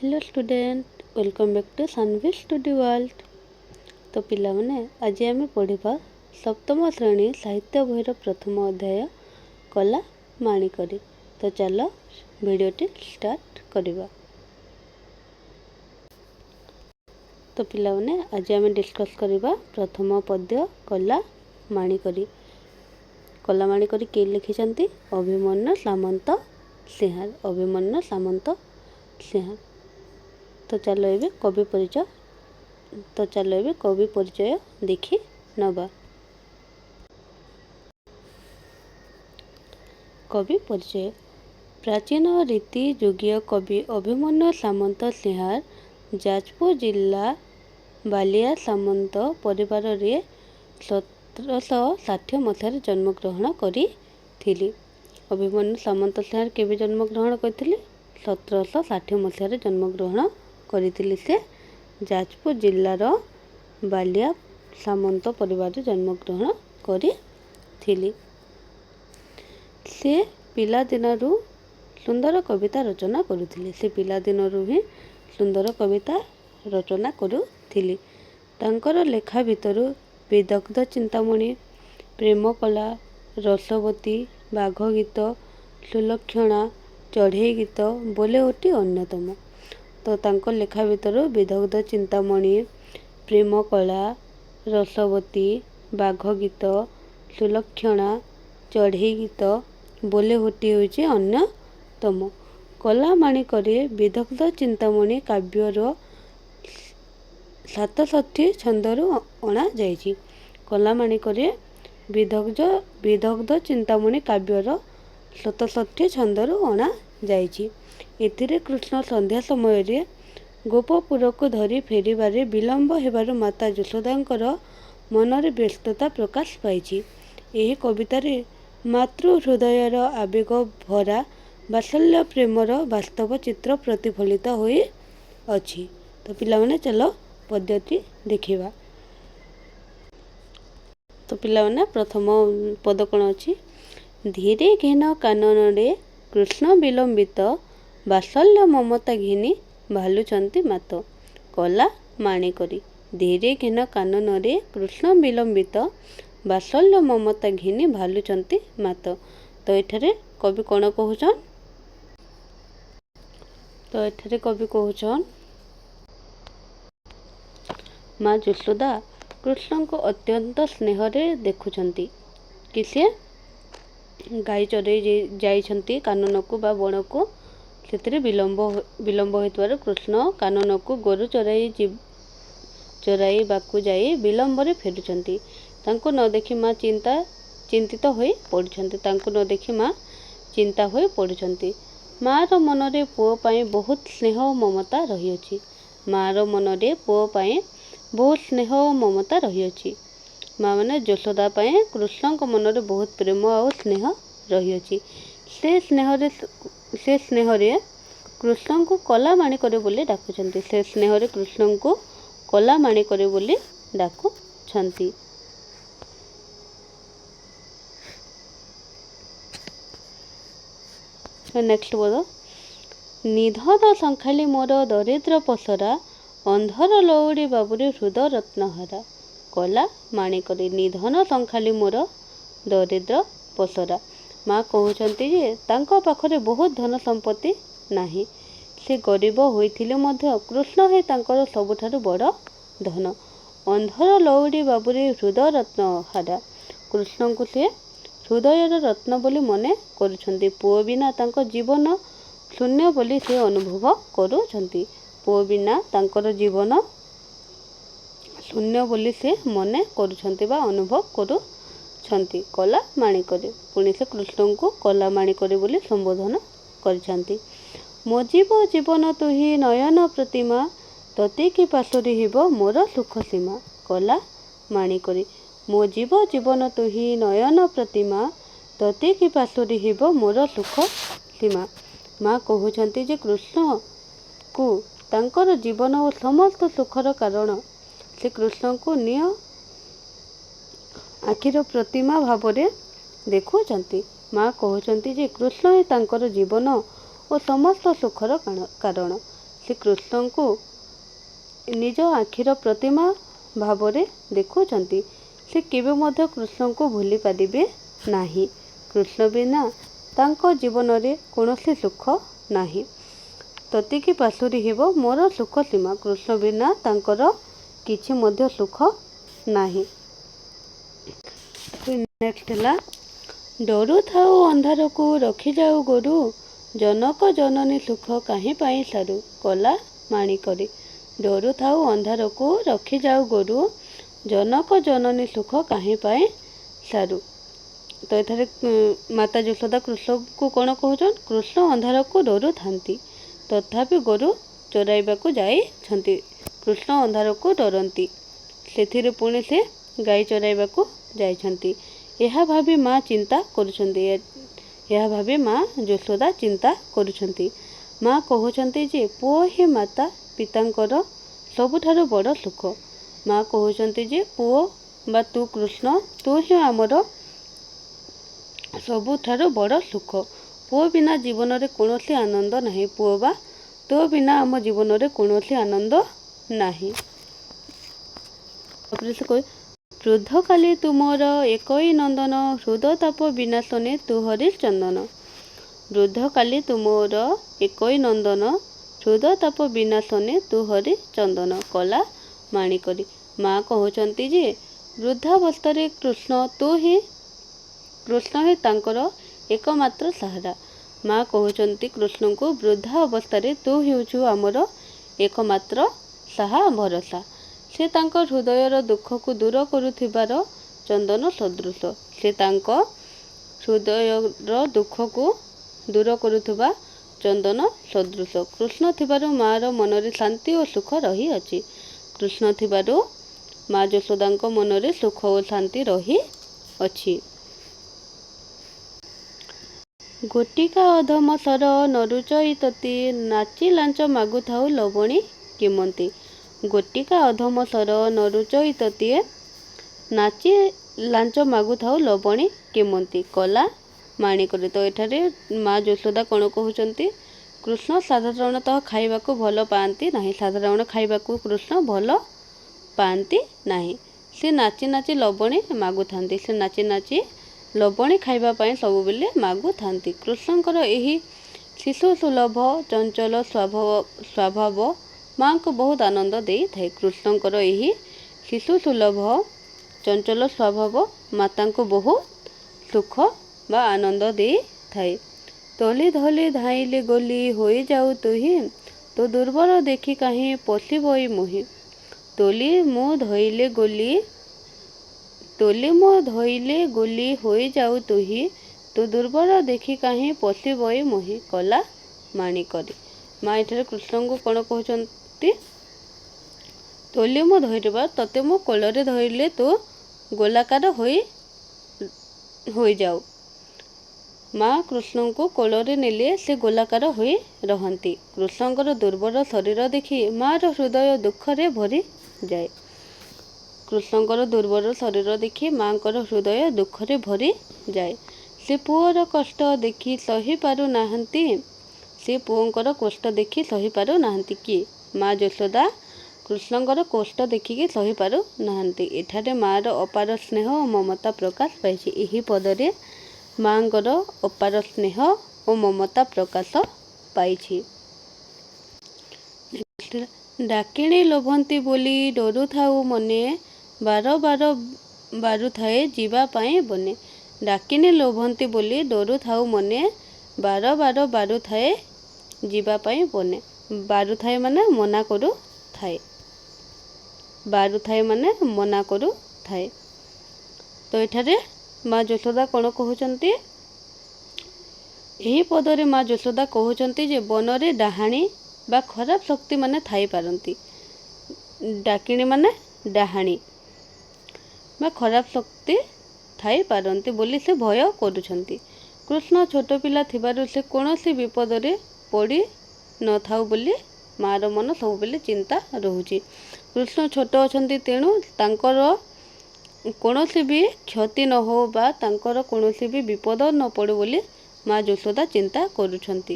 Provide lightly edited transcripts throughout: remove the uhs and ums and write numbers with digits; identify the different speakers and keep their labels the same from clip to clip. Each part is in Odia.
Speaker 1: Hello student welcome back to Sanvi study world. तो पिला माने आज आम पढ़ा सप्तम श्रेणी साहित्य बहिर प्रथम अध्याय कला माणिकरी। तो चलो भिडियोटी स्टार्ट करवा। तो पिला माने आज आम डिस्कस करवा प्रथम पद्य कला माणिकरी। कला माणिकरी किए लिखिं अभिमन्यु सामंत सिंहार। अभिमन्यु सामंत सिंहार। तो चलो ये कवि परिचय देखी नवा। कवि परिचय। प्राचीन रीति युगीय कवि अभिमन्यु सामंत सिंहार जाजपुर जिला बालिया सामंत परिवार रे 1760 मसीह जन्म ग्रहण करी। अभिमन्यु सामंत सिंहार केवे जन्म ग्रहण करथिले? 1760 मसीह जन्म ग्रहण करथिले। से जाजपुर जिलार बालिया सामंत परिवार जन्म ग्रहण करथिले। से पिला दिनरू सुंदर कविता रचना करुथिले। से पिला दिनरू ही सुंदर कविता रचना करुथिले। तांकर लेखा भितरू विदग्ध चिंतामणि, प्रेम कला, रसवती, बाघ गीत, सुलक्षणा, चढ़ई गीत, बोलेओटी अन्यतम। तो तांकर लेखा भितरू विदग्ध चिंतामणि, प्रेम कला, रसवती, बाघ गीत, सुलक्षणा, चढ़ई गीत, बोलेओटी होची अन्यतम। कला माणिकरी विदग्ध चिंतामणि काव्यर 67 छंदरू अणा जाइछि। कला माणिकरी विदग्ध चिंतामणि काव्यर 67 छंदरू अणा जाइछि। एथिरे कृष्ण संध्या समय रे गोपपुर को धरी फेरिबारे विलंब हेबारु माता यशोदांकर मनरे व्यस्तता प्रकाश पाइछि। एही कवितारे मातृ हृदयर आवेग भरा वात्सल्य प्रेमर वास्तव चित्र प्रतिफलित होई अछि। तो पिला माने चलो पद्यटी देखिबा। तो पिला माने प्रथम पद कोन अछि? धीरे घेन काननरे कृष्ण विलंबित वात्सल्य ममता घिनी भालुचंती मात। कला माणिकरी। धीरे घेन काननरे कृष्ण विलंबित वात्सल्य ममता घिनी भालुचंती मात। तो एठारे कवि कोन कहउछन? तो एठारे कवि कहउछन माँ यशोदा कृष्ण को अत्यंत स्नेह रे देखुचंती कि से गाई चरई जाइछंती कानन को बा बण को। से विलंब होइतबार कृष्ण कानन को गोरु चराई बाकु जाई विलंब रे फेरुचंती। तांको न देखि माँ चिंतित होई पड़ुछंती। तांको न देखि माँ चिंता होई पड़ुछंती। माँ रो मन रे पुओ पाई बहुत स्नेह और ममता रहिअछि। माँ रो मन रे पुओ पाई बहुत स्नेह और ममता रहिअछि। माँ माने यशोदा पाई कृष्ण को मन रे बहुत प्रेम और स्नेह रहिअछि। से स्नेह रे कृष्ण को कला माणिकरी बोली डाकुछंती। से स्नेह रे कृष्ण को कला माणिकरी बोली डाकुछंती। नेक्स्ट बोलो। निधन संखाली मोर दरिद्र पसरा अंधर लौड़ी बाबुरी हृद रत्नहारा। कला माणिकरी। निधन संखाली मोर दरिद्र पसरा। माँ कहउछंती जे तांको पाखरे बहुत धन संपत्ति नाही। से गरीब होइथिले मध्य कृष्ण हे तांकर सबुठारु बड़ धन। अंधर लौड़ी बाबुरी हृद रत्नहारा। कृष्ण को से हृदयर रत्न बोली मने करुछंती। पुओ बिना तांको जीवन शून्य बोली से अनुभव करुछंती। पुओ बिना तांकर जीवन शून्य बोली से मने करुछंती बा अनुभव करुछंती। कला माणिकरी। पुणी से कृष्ण को कला माणिकरी बोली संबोधन करिछंती। मो जीवन तुही नयन प्रतिमा तते कि पाशुरी हिब मोर सुख सीमा। कला माणिकरी। मो जीवन तुही नयन प्रतिमा तते कि पाशुरी हिब मोर सुख सीमा। माँ कहउछंती जे कृष्ण को तांकर जीवन और समस्त सुखर कारण से कृष्ण को निय आखिर प्रतिमा भावरे देखुचंती। माँ कहउछंती जे कृष्ण ही तांकर जीवन और समस्त सुखर कारण। ସେ କୃଷ୍ଣଙ୍କୁ ନିଜ ଆଖିର ପ୍ରତିମା ଭାବରେ ଦେଖୁଛନ୍ତି। ସେ କେବେ ମଧ୍ୟ କୃଷ୍ଣଙ୍କୁ ଭୁଲି ପାରିବେ ନାହିଁ। କୃଷ୍ଣ ବିନା ତାଙ୍କ ଜୀବନରେ କୌଣସି ସୁଖ ନାହିଁ। ତତିକି ପାଶୋରି ହେବ ମୋର ସୁଖ ସୀମା। କୃଷ୍ଣ ବିନା ତାଙ୍କର କିଛି ମଧ୍ୟ ସୁଖ ନାହିଁ। ନେକ୍ସଟ ହେଲା ଡରୁଥାଉ ଅନ୍ଧାରକୁ ରଖିଯାଉ ଗୋରୁ, ଜନକ ଜନନୀ ସୁଖ କାହିଁ ପାଇଁ ସାରୁ। କଲା ମାଣିକରେ। ଡରୁଥାଉ ଅନ୍ଧାରକୁ ରଖିଯାଉ ଗୋରୁ, ଜନକ ଜନନୀ ସୁଖ କାହିଁ ପାଇଁ ସାରୁ। ତ ଏଠାରେ ମାତା ଯଶୋଦା କୃଷ୍ଣକୁ କ'ଣ କହୁଛନ୍? କୃଷ୍ଣ ଅନ୍ଧାରକୁ ଡରୁଥାନ୍ତି, ତଥାପି ଗୋରୁ ଚରାଇବାକୁ ଯାଇଛନ୍ତି। କୃଷ୍ଣ ଅନ୍ଧାରକୁ ଡରନ୍ତି, ସେଥିରେ ପୁଣି ସେ ଗାଈ ଚରାଇବାକୁ ଯାଇଛନ୍ତି। ଏହା ଭାବି ମା ଚିନ୍ତା କରୁଛନ୍ତି। ଏହା ଭାବି ମା ଯଶୋଦା ଚିନ୍ତା କରୁଛନ୍ତି। ମା କହୁଛନ୍ତି ଯେ ପୁଅ ହିଁ ମାତା ପିତାଙ୍କର ସବୁଠାରୁ ବଡ଼ ସୁଖ। ମା କହୁଛନ୍ତି ଯେ ପୁଅ ବା ତୁ କୃଷ୍ଣ, ତୁ ହିଁ ଆମର ସବୁଠାରୁ ବଡ଼ ସୁଖ। ପୁଅ ବିନା ଜୀବନରେ କୌଣସି ଆନନ୍ଦ ନାହିଁ। ପୁଅ ବା ତୋ ବିନା ଆମ ଜୀବନରେ କୌଣସି ଆନନ୍ଦ ନାହିଁ। ବୃଦ୍ଧ କାଲି ତୁମର ଏକଇ ନନ୍ଦନ, ହୃଦ ତାପ ବିନାଶନେ ତୁ ହରିଶ ଚନ୍ଦନ। ବୃଦ୍ଧ କାଲି ତୁମର ଏକଇ ନନ୍ଦନ, ହୃଦ ତାପ ବିନାଶନେ ତୁ ହରି ଚନ୍ଦନ। କଲା ମାଣିକରେ। ମା କହୁଛନ୍ତି ଯେ ବୃଦ୍ଧାବସ୍ଥାରେ କୃଷ୍ଣ ହିଁ ତାଙ୍କର ଏକମାତ୍ର ସାହାରା। ମା କହୁଛନ୍ତି କୃଷ୍ଣଙ୍କୁ ବୃଦ୍ଧା ଅବସ୍ଥାରେ ତୁ ହେଉଛୁ ଆମର ଏକମାତ୍ର ସାହା ଭରସା। ସେ ତାଙ୍କ ହୃଦୟର ଦୁଃଖକୁ ଦୂର କରୁଥିବାର ଚନ୍ଦନ ସଦୃଶ। ସେ ତାଙ୍କ ହୃଦୟର ଦୁଃଖକୁ ଦୂର କରୁଥିବା ଚନ୍ଦନ ସଦୃଶ। କୃଷ୍ଣ ଥିବାରୁ ମାର ମନରେ ଶାନ୍ତି ଓ ସୁଖ ରହିଅଛି। କୃଷ୍ଣ ଥିବାରୁ ମା ଯଶୋଦାଙ୍କ ମନରେ ସୁଖ ଓ ଶାନ୍ତି ରହିଅଛି। ଗୋଟିକା ଅଧମ ସର ନରୁଚଇ ତତି, ନାଚି ଲାଞ୍ଚ ମାଗୁଥାଉ ଲବଣୀ କେମନ୍ତି। ଗୋଟିକା ଅଧମ ସର ନରୁଚଇ ତତି, ନାଚି ଲାଞ୍ଚ ମାଗୁଥାଉ ଲବଣୀ କେମନ୍ତି। କଲା ମାଣିକରେ। ତ ଏଠାରେ ମା ଯଶୋଦା କ'ଣ କହୁଛନ୍ତି? କୃଷ୍ଣ ସାଧାରଣତଃ ଖାଇବାକୁ ଭଲ ପାଆନ୍ତି ନାହିଁ। ସାଧାରଣ ଖାଇବାକୁ କୃଷ୍ଣ ଭଲ ପାଆନ୍ତି ନାହିଁ। ସେ ନାଚି ନାଚି ଲବଣୀ ମାଗୁଥାନ୍ତି। ସେ ନାଚି ନାଚି ଲବଣୀ ଖାଇବା ପାଇଁ ସବୁବେଳେ ମାଗୁଥାନ୍ତି। କୃଷ୍ଣଙ୍କର ଏହି ଶିଶୁ ସୁଲଭ ଚଞ୍ଚଳ ସ୍ୱଭାବ ମାଙ୍କୁ ବହୁତ ଆନନ୍ଦ ଦେଇଥାଏ। କୃଷ୍ଣଙ୍କର ଏହି ଶିଶୁ ସୁଲଭ ଚଞ୍ଚଳ ସ୍ୱଭାବ ମାତାଙ୍କୁ ବହୁତ ସୁଖ ବା ଆନନ୍ଦ ଦେଇଥାଏ। ତଲି ଧଲି ଧାଇଁଲେ ଗଲି ହୋଇଯାଉ ତୁହି, ତୋ ଦୁର୍ବଳ ଦେଖି କାହିଁ ପଶିବଇ ମୋହି। ତୋଲି ମୁଁ ଧଇଲେ ଗୋଲି ହୋଇଯାଉ ତୁହି, ତୋ ଦୁର୍ବଳ ଦେଖି କାହିଁ ପଶିବଇ ମୋହି। କଲା ମାଣିକରେ। ମା ଏଠାରେ କୃଷ୍ଣଙ୍କୁ କ'ଣ କହୁଛନ୍ତି? ତୋଲି ମୁଁ ଧରିବା, ତତେ ମୁଁ କୋଳରେ ଧରିଲେ ତୁ ଗୋଲାକାର ହୋଇଯାଉ। ମା କୃଷ୍ଣଙ୍କୁ କୋଳରେ ନେଲେ ସେ ଗୋଲାକାର ହୋଇ ରହନ୍ତି। କୃଷ୍ଣଙ୍କର ଦୁର୍ବଳ ଶରୀର ଦେଖି ମାର ହୃଦୟ ଦୁଃଖରେ ଭରିଯାଏ। କୃଷ୍ଣଙ୍କର ଦୁର୍ବଳ ଶରୀର ଦେଖି ମାଙ୍କର ହୃଦୟ ଦୁଃଖରେ ଭରିଯାଏ। ସେ ପୁଅର କଷ୍ଟ ଦେଖି ସହିପାରୁ ନାହାନ୍ତି। ସେ ପୁଅଙ୍କର କଷ୍ଟ ଦେଖି ସହିପାରୁ ନାହାନ୍ତି। କିଏ? ମା ଯଶୋଦା କୃଷ୍ଣଙ୍କର କଷ୍ଟ ଦେଖିକି ସହିପାରୁ ନାହାନ୍ତି। ଏଠାରେ ମାର ଅପାର ସ୍ନେହ ଓ ମମତା ପ୍ରକାଶ ପାଇଛି। ଏହି ପଦରେ ମାଙ୍କର ଅପାର ସ୍ନେହ ଓ ମମତା ପ୍ରକାଶ ପାଇଛି। ଡାକିଣୀ ଲୋଭନ୍ତି ବୋଲି ଡରୁଥାଉ ମନେ, ବାର ବାର ବାରୁଥାଏ ଯିବା ପାଇଁ ବନେ। ଡାକିଣୀ ଲୋଭନ୍ତି ବୋଲି ଡରୁଥାଉ ମନେ, ବାର ବାର ବାରୁଥାଏ ଯିବା ପାଇଁ ବନେ। ବାରୁଥାଏ ମାନେ ମନା କରୁଥାଏ। ବାରୁଥାଏ ମାନେ ମନା କରୁଥାଏ। ତ ଏଠାରେ ମା ଯଶୋଦା କ'ଣ କହୁଛନ୍ତି? ଏହି ପଦରେ ମା ଯଶୋଦା କହୁଛନ୍ତି ଯେ ବନରେ ଡାହାଣୀ ବା ଖରାପ ଶକ୍ତି ମାନେ ଥାଇପାରନ୍ତି। ଡାକିଣୀ ମାନେ ଡାହାଣୀ ବା ଖରାପ ଶକ୍ତି ଥାଇପାରନ୍ତି ବୋଲି ସେ ଭୟ କରୁଛନ୍ତି। କୃଷ୍ଣ ଛୋଟ ପିଲା ଥିବାରୁ ସେ କୌଣସି ବିପଦରେ ପଡ଼ି ନଥାଉ ବୋଲି ମାର ମନ ସବୁବେଳେ ଚିନ୍ତା ରହୁଛି। କୃଷ୍ଣ ଛୋଟ ଅଛନ୍ତି, ତେଣୁ ତାଙ୍କର କୌଣସି ବି କ୍ଷତି ନ ହେଉ ବା ତାଙ୍କର କୌଣସି ବି ବିପଦ ନ ପଡ଼ୁ ବୋଲି ମା ଯଶୋଦା ଚିନ୍ତା କରୁଛନ୍ତି।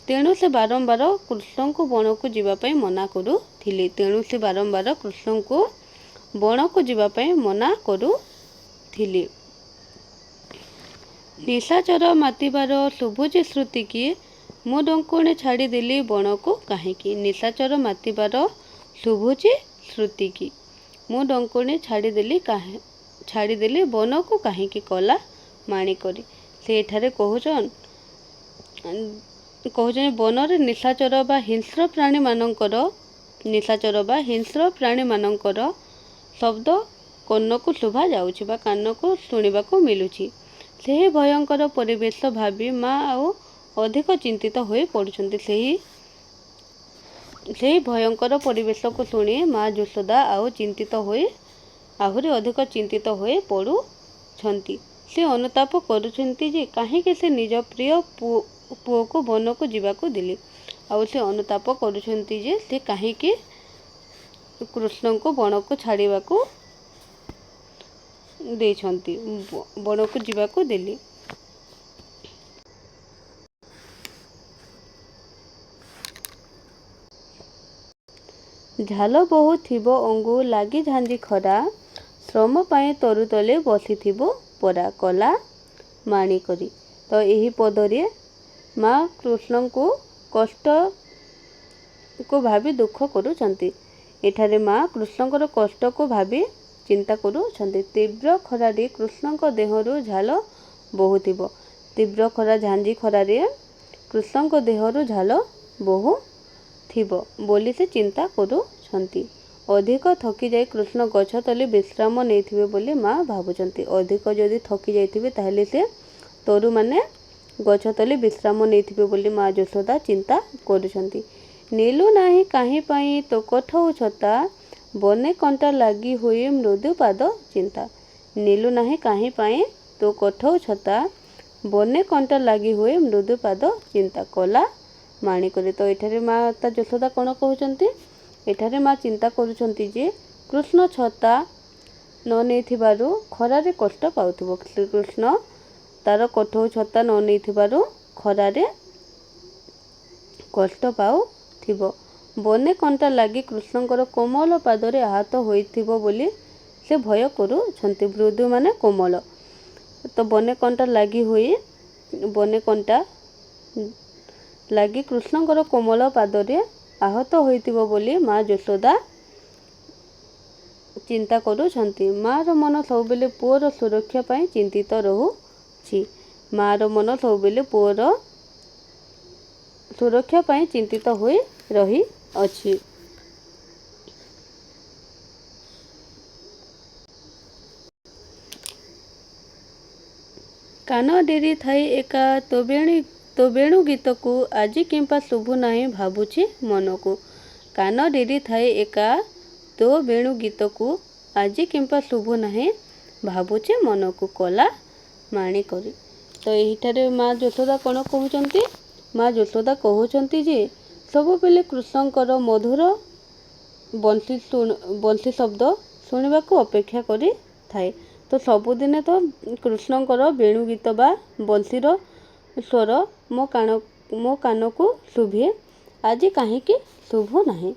Speaker 1: ତେଣୁ ସେ ବାରମ୍ବାର କୃଷ୍ଣଙ୍କୁ ବଣକୁ ଯିବା ପାଇଁ ମନା କରୁଥିଲେ। ତେଣୁ ସେ ବାରମ୍ବାର କୃଷ୍ଣଙ୍କୁ ବଣକୁ ଯିବା ପାଇଁ ମନା କରୁଥିଲେ। ନିଶାଚର ମାତିବାର ଶୁଭୁଛି ଶ୍ରୁତି କି, ମୁଁ ଡଙ୍କୁଣୀ ଛାଡ଼ିଦେଲି ବଣକୁ କାହିଁକି। ନିଶାଚର ମାତିବାର ଶୁଭୁଛି ଶ୍ରୁତି କି, ମୁଁ ଡଙ୍କୁଣୀ ଛାଡ଼ିଦେଲି ବନକୁ କାହିଁକି କଲା ମାଣିକରି। ସେ ଏଠାରେ କହୁଛନ୍ ବନରେ ନିଶାଚର ବା ହିଂସ୍ର ପ୍ରାଣୀମାନଙ୍କର ଶବ୍ଦ କର୍ଣ୍ଣକୁ ଶୁଭା ଯାଉଛି ବା କାନକୁ ଶୁଣିବାକୁ ମିଳୁଛି। ସେହି ଭୟଙ୍କର ପରିବେଶ ଭାବି ମା ଆଉ ଅଧିକ ଚିନ୍ତିତ ହୋଇ ପଡ଼ୁଛନ୍ତି। ସେହି ଭୟଙ୍କର ପରିବେଶକୁ ଶୁଣି ମା ଯଶୋଦା ଆହୁରି ଅଧିକ ଚିନ୍ତିତ ହୋଇ ପଡ଼ୁଛନ୍ତି। ସେ ଅନୁତାପ କରୁଛନ୍ତି ଯେ କାହିଁକି ସେ ନିଜ ପ୍ରିୟ ପୁଅକୁ ବନକୁ ଯିବାକୁ ଦେଲେ। ଆଉ ସେ ଅନୁତାପ କରୁଛନ୍ତି ଯେ ସେ କାହିଁକି କୃଷ୍ଣଙ୍କୁ ବଣକୁ ଛାଡ଼ିବାକୁ ଦେଇଛନ୍ତି, ବଣକୁ ଯିବାକୁ ଦେଲେ। ଝାଲ ବହୁଥିବ ଅଙ୍ଗୁ ଲାଗି ଝାଞ୍ଜି ଖରା, ଶ୍ରମ ପାଇଁ ତରୁ ତଳେ ବସିଥିବ ପରା କଲା ମାଣିକରି। ତ ଏହି ପଦରେ ମା କୃଷ୍ଣଙ୍କୁ କଷ୍ଟକୁ ଭାବି ଦୁଃଖ କରୁଛନ୍ତି। ଏଠାରେ ମା କୃଷ୍ଣଙ୍କର କଷ୍ଟକୁ ଭାବି ଚିନ୍ତା କରୁଛନ୍ତି। ତୀବ୍ର ଖରାରେ କୃଷ୍ଣଙ୍କ ଦେହରୁ ଝାଳ ବହୁଥିବ। ତୀବ୍ର ଖରା ଝାଞ୍ଜି ଖରାରେ କୃଷ୍ଣଙ୍କ ଦେହରୁ ଝାଳ ବହୁଥିବ ବୋଲି ସେ ଚିନ୍ତା କରୁଛନ୍ତି। ଅଧିକ ଥକିଯାଇ କୃଷ୍ଣ ଗଛ ତଳେ ବିଶ୍ରାମ ନେଇଥିବେ ବୋଲି ମା ଭାବୁଛନ୍ତି। ଅଧିକ ଯଦି ଥକି ଯାଇଥିବେ ତାହେଲେ ସେ ତରୁମାନେ ଗଛ ତଳେ ବିଶ୍ରାମ ନେଇଥିବେ ବୋଲି ମା ଯଶୋଦା ଚିନ୍ତା କରୁଛନ୍ତି। ନେଲୁ ନାହିଁ କାହିଁ ପାଇଁ ତୋ କଠଉ ଛତା, ବନେ କଣ୍ଟା ଲାଗି ହୋଇ ମୃଦୁ ପାଦ ଚିନ୍ତା। ନେଲୁ ନାହିଁ କାହିଁ ପାଇଁ ତୋ କଠଉ ଛତା, ବନେ କଣ୍ଟା ଲାଗି ହୋଇ ମୃଦୁ ପାଦ ଚିନ୍ତା କଲା ମାଣିକରି। ତ ଏଠାରେ ମାତା ଯଶୋଦା କ'ଣ କହୁଛନ୍ତି? ଏଠାରେ ମା ଚିନ୍ତା କରୁଛନ୍ତି ଯେ କୃଷ୍ଣ ଛତା ନ ନେଇଥିବାରୁ ଖରାରେ କଷ୍ଟ ପାଉଥିବ। ଶ୍ରୀକୃଷ୍ଣ ତାର କଠଉ ଛତା ନ ନେଇଥିବାରୁ ଖରାରେ କଷ୍ଟ ପାଉଥିବ। ବନେ କଣ୍ଟା ଲାଗି କୃଷ୍ଣଙ୍କର କୋମଳ ପାଦରେ ଆହତ ହୋଇଥିବ ବୋଲି ସେ ଭୟ କରୁଛନ୍ତି। ମୃଦୁ ମାନେ କୋମଳ। ତ ବନେ କଣ୍ଟା ଲାଗି କୃଷ୍ଣଙ୍କର କୋମଳ ପାଦରେ ଆହତ ହୋଇଥିବ ବୋଲି ମା ଯଶୋଦା ଚିନ୍ତା କରୁଛନ୍ତି। ମାର ମନ ସବୁବେଳେ ପୁଅର ସୁରକ୍ଷା ପାଇଁ ଚିନ୍ତିତ ରହୁଛି। ମାର ମନ ସବୁବେଳେ ପୁଅର ସୁରକ୍ଷା ପାଇଁ ଚିନ୍ତିତ ହୋଇ ରହିଅଛି। କାନ ଡେରି ଥାଇ ଏକା ତୋ ବେଣୁ ଗୀତକୁ, ଆଜି କିମ୍ପା ଶୁଭୁ ନାହିଁ ଭାବୁଛି ମନକୁ। କାନ ଡେରି ଥାଇ ଏକା ତୋ ବେଣୁ ଗୀତକୁ, ଆଜି କିମ୍ପା ଶୁଭୁ ନାହିଁ ଭାବୁଛି ମନକୁ କଲା ମାଣିକରି। ତ ଏହିଠାରେ ମା ଯଶୋଦା କ'ଣ କହୁଛନ୍ତି? ମା ଯଶୋଦା କହୁଛନ୍ତି ଯେ ସବୁବେଳେ କୃଷ୍ଣଙ୍କର ମଧୁର ବଂଶୀ ଶବ୍ଦ ଶୁଣିବାକୁ ଅପେକ୍ଷା କରିଥାଏ। ତ ସବୁଦିନେ ତ କୃଷ୍ଣଙ୍କର ବେଣୁ ଗୀତ ବା ବଂଶୀର ସ୍ୱର ମୋ କାନକୁ ଶୁଭେ, ଆଜି କାହିଁକି ଶୁଭୁ ନାହିଁ।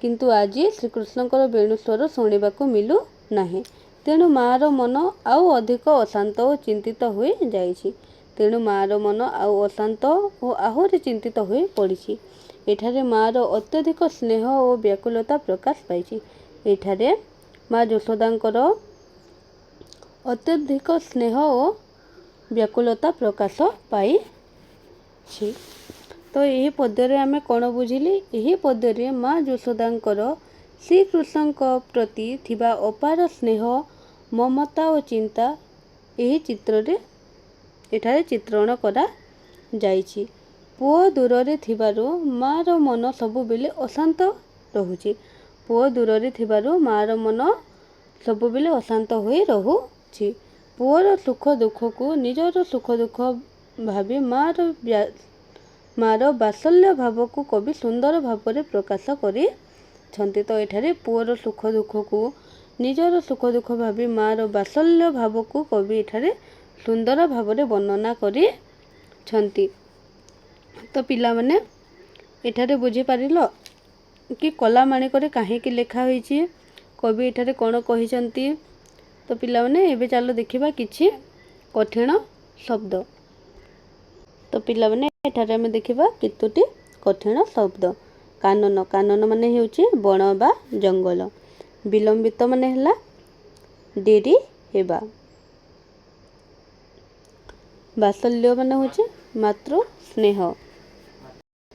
Speaker 1: କିନ୍ତୁ ଆଜି ଶ୍ରୀକୃଷ୍ଣଙ୍କର ବେଣୁ ସ୍ୱର ଶୁଣିବାକୁ ମିଳୁ ନାହିଁ। ତେଣୁ ମାର ମନ ଆଉ ଅଧିକ ଅଶାନ୍ତ ଓ ଚିନ୍ତିତ ହୋଇଯାଇଛି। ଆହୁରି ଚିନ୍ତିତ ହୋଇ ପଡ଼ିଛି। ଏଠାରେ ମାର ଅତ୍ୟଧିକ ସ୍ନେହ ଓ ବ୍ୟାକୁଳତା ପ୍ରକାଶ ପାଇଛି। ଏଠାରେ ମା ଯଶୋଦାଙ୍କର ଅତ୍ୟଧିକ ସ୍ନେହ ଓ ବ୍ୟାକୁଳତା ପ୍ରକାଶ ପାଇଛି। ତ ଏହି ପଦ୍ୟରେ ଆମେ କ'ଣ ବୁଝିଲେ? ଏହି ପଦ୍ୟରେ ମା ଯଶୋଦାଙ୍କର ଶ୍ରୀକୃଷ୍ଣଙ୍କ ପ୍ରତି ଥିବା ଅପାର ସ୍ନେହ, ମମତା ଓ ଚିନ୍ତା ଏଠାରେ ଚିତ୍ରଣ କରାଯାଇଛି। ପୁଅ ଦୂରରେ ଥିବାରୁ ମାର ମନ ସବୁବେଳେ ଅଶାନ୍ତ ରହୁଛି। ହୋଇ ରହୁଛି। ପୁଅର ସୁଖ ଦୁଃଖକୁ ନିଜର ସୁଖ ଦୁଃଖ ଭାବି ମାର ବାତ୍ସଲ୍ୟ ଭାବକୁ କବି ସୁନ୍ଦର ଭାବରେ ପ୍ରକାଶ କରିଛନ୍ତି। ତ ଏଠାରେ ପୁଅର ସୁଖ ଦୁଃଖକୁ ନିଜର ସୁଖ ଦୁଃଖ ଭାବି ମାର ବାତ୍ସଲ୍ୟ ଭାବକୁ କବି ଏଠାରେ ସୁନ୍ଦର ଭାବରେ ବର୍ଣ୍ଣନା କରିଛନ୍ତି। तो पिलामाने एठारे बुझी पारिलो कि कला माणिकरे काहेकि लेखा होईची, कवि एठारे कोन कहिसंती। तो पिलामाने एबे चलो देखिबा किछि कठिन शब्द। तो पिलामाने एठारे हमें देखिबा केतोटी कठिन शब्द। कानन, कानन माने हेउची बण बा जंगल। विलंबित माने हला डेरी हेबा। बात्सल्य माने होची मातृ स्नेह।